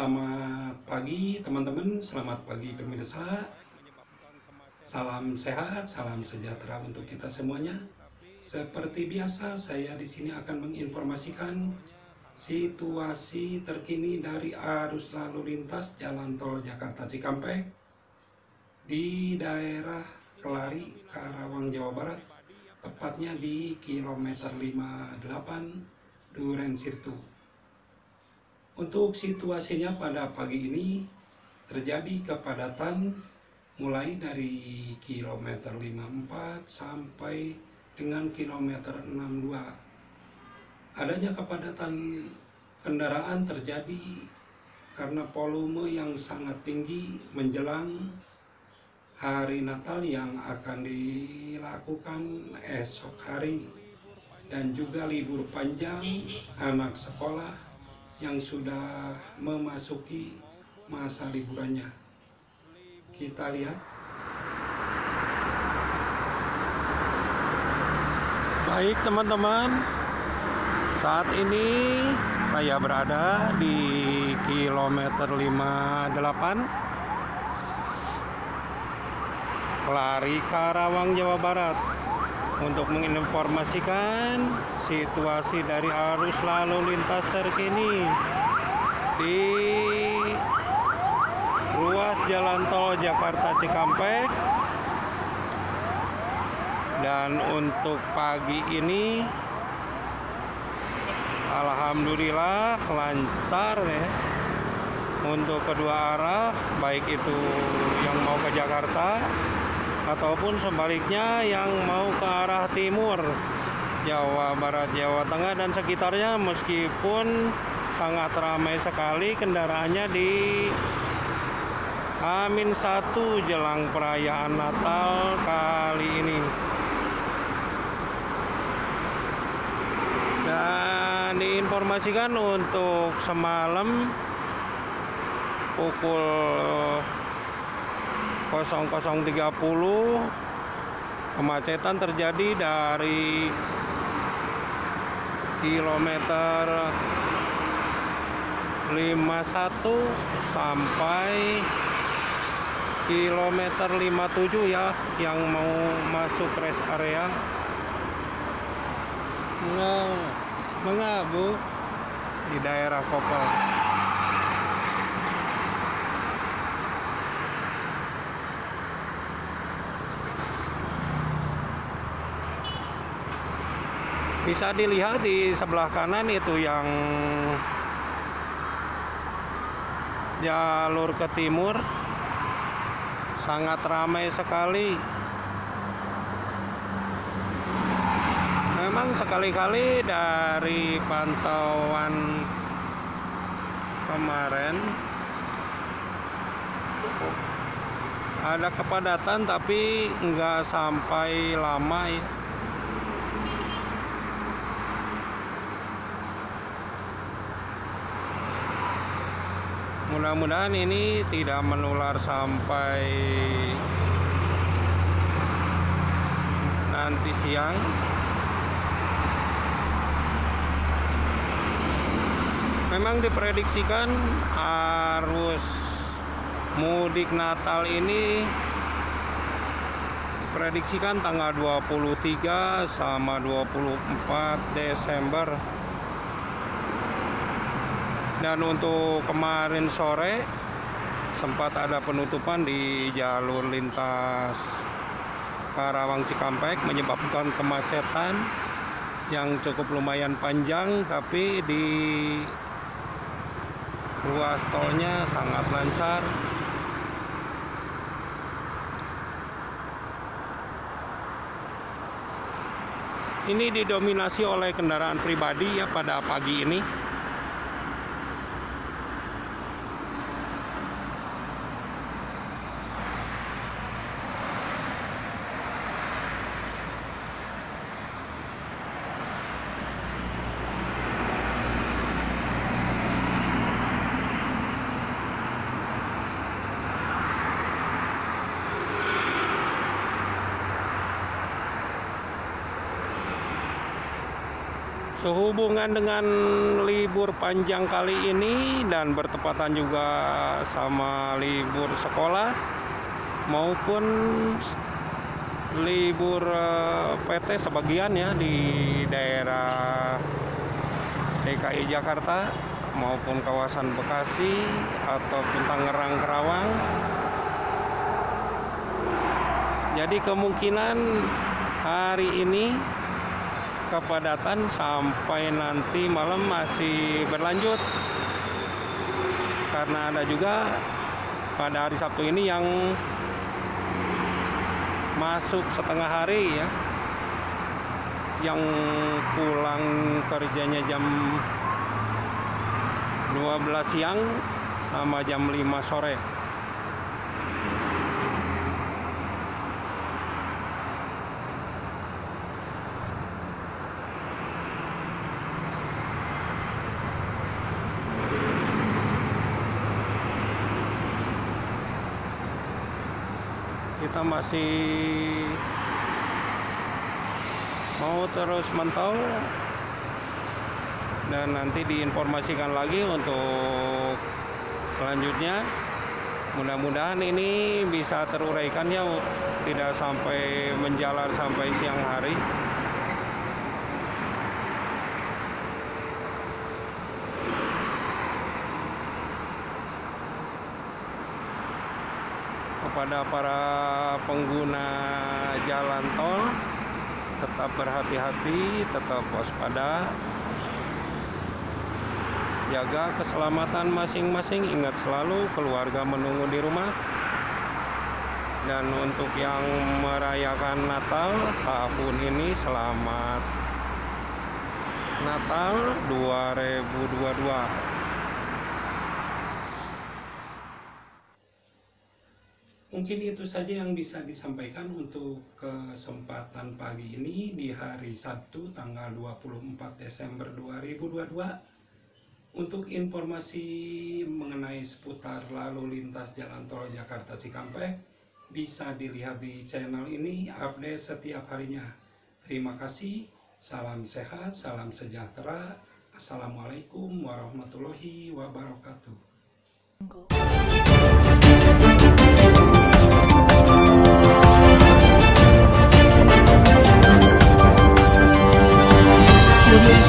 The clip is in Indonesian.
Selamat pagi teman-teman, selamat pagi pemirsa. Salam sehat, salam sejahtera untuk kita semuanya. Seperti biasa, saya di sini akan menginformasikan situasi terkini dari arus lalu lintas Jalan Tol Jakarta Cikampek di daerah Kelari, Karawang, Jawa Barat, tepatnya di kilometer 58 Duren Sirtu. Untuk situasinya pada pagi ini terjadi kepadatan mulai dari kilometer 54 sampai dengan kilometer 62. Adanya kepadatan kendaraan terjadi karena volume yang sangat tinggi menjelang hari Natal yang akan dilakukan esok hari dan juga libur panjang anak sekolah yang sudah memasuki masa liburannya. Kita lihat. Baik teman-teman, saat ini saya berada di kilometer 58 Kelari, Karawang, Jawa Barat, untuk menginformasikan situasi dari arus lalu lintas terkini di ruas Jalan Tol Jakarta Cikampek. Dan untuk pagi ini alhamdulillah lancar ya, untuk kedua arah, baik itu yang mau ke Jakarta ataupun sebaliknya yang mau ke arah timur, Jawa Barat, Jawa Tengah dan sekitarnya. Meskipun sangat ramai sekali kendaraannya di H-1 jelang perayaan Natal kali ini. Dan diinformasikan untuk semalam pukul 00.30 kemacetan terjadi dari kilometer 51 sampai kilometer 57 ya, yang mau masuk rest area. Mengabu di daerah Kopel. Bisa dilihat di sebelah kanan itu yang jalur ke timur sangat ramai sekali. Memang sekali-kali dari pantauan kemarin ada kepadatan tapi nggak sampai lama ya. Mudah-mudahan ini tidak menular sampai nanti siang. Memang diprediksikan arus mudik Natal ini diprediksikan tanggal 23 sama 24 Desember. Dan untuk kemarin sore sempat ada penutupan di jalur lintas Karawang Cikampek, menyebabkan kemacetan yang cukup lumayan panjang, tapi di ruas tolnya sangat lancar. Ini didominasi oleh kendaraan pribadi ya pada pagi ini. Sehubungan dengan libur panjang kali ini dan bertepatan juga sama libur sekolah maupun libur PT sebagian ya di daerah DKI Jakarta maupun kawasan Bekasi ataupun Tangerang, Kerawang. Jadi kemungkinan hari ini kepadatan sampai nanti malam masih berlanjut, karena ada juga pada hari Sabtu ini yang masuk setengah hari ya, yang pulang kerjanya jam 12 siang sama jam 5 sore. Kita masih mau terus mantau dan nanti diinformasikan lagi untuk selanjutnya. Mudah-mudahan ini bisa teruraikan ya, tidak sampai menjalar sampai siang hari. Kepada para pengguna jalan tol, tetap berhati-hati, tetap waspada, jaga keselamatan masing-masing, ingat selalu keluarga menunggu di rumah. Dan untuk yang merayakan Natal tahun ini, selamat Natal 2022. Mungkin itu saja yang bisa disampaikan untuk kesempatan pagi ini di hari Sabtu tanggal 24 Desember 2022. Untuk informasi mengenai seputar lalu lintas jalan tol Jakarta Cikampek bisa dilihat di channel ini, update setiap harinya. Terima kasih, salam sehat, salam sejahtera. Assalamualaikum warahmatullahi wabarakatuh. Thank you.